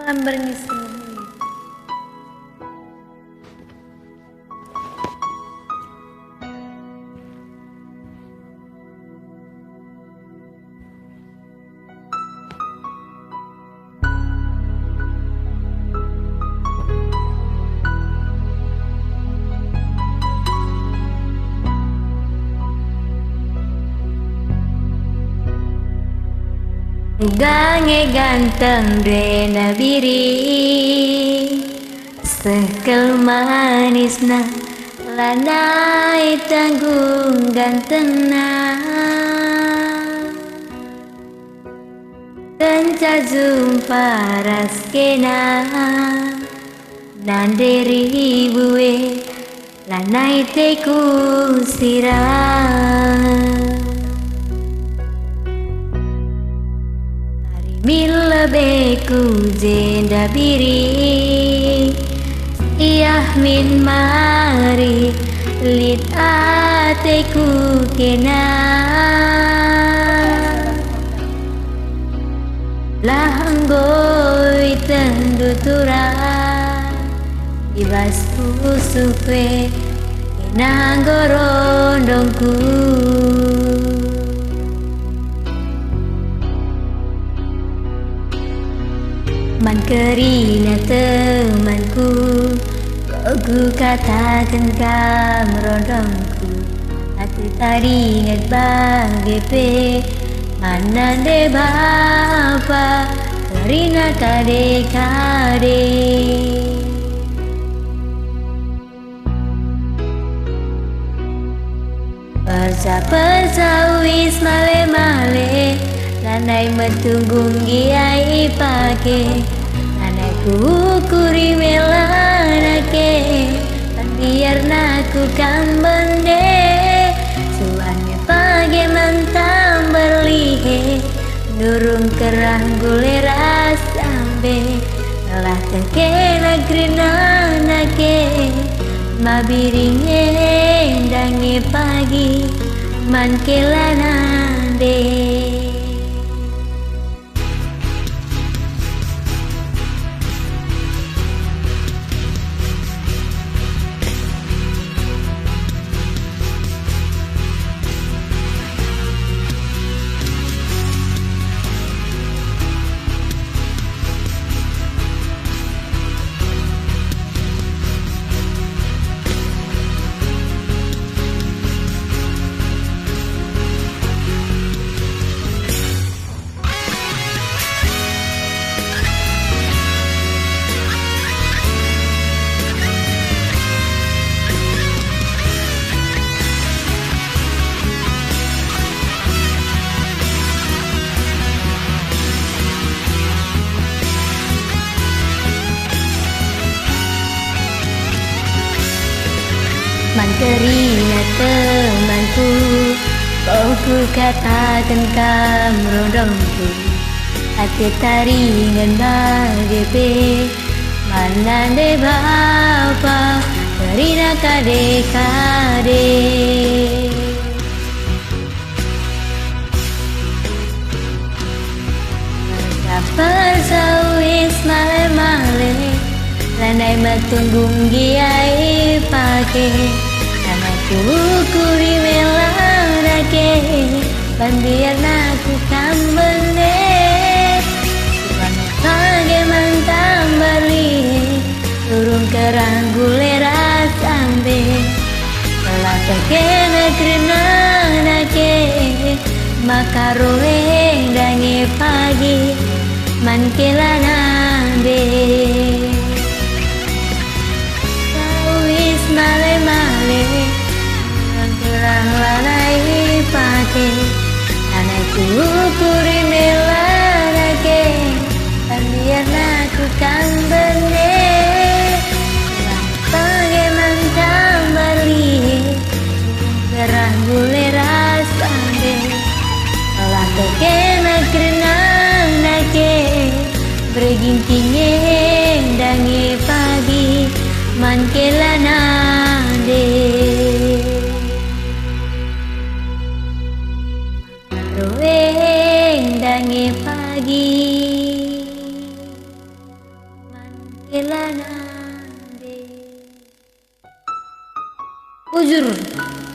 malam berngisi. Gange ganteng rena biri sekel manisna lanai tanggung gantengna tenca jumpa raskena nanderi bue lanai teku sirah Mila beku jenda biri Iyah min mari Lit ateku kena Lahanggoy tendutura Ibas usukwe Kena gorondongku Man kerina temanku Kau katakan kamrodongku Hati taringat bagepe Mana de bapa Kerina kade-kade Persa-persa wis male-male Lanai metunggung giai pake Lanai kukuri melanake Biar naku kan bende Suane page mantam berlihe Nurung kerang guleras sambe Telah terkena grenanake Mabiringe dange pagi Man kelanande Man kerina temanku Kau ku katakan kamrodongku Hati taringan bagepe Mana de bapa Kerina kade-kade Persa wis male-male Lanai matunggung giai pake Lanai kukuri melanake Bandiar naku kan bende Suami page mantam berlihe Turun kerang gulera sambe Telah terkena grenanake Maka roeng dange pagi Man kelanande Male-male Kerang lanai pake Lanai kukuri melanake Biar naku kan bende Page mantam berlihe Kerang gulera sambe Telah terkena grenanake Bergintinge dange pagi Man kelanande Roeng dange pagi kelanade. Ujur.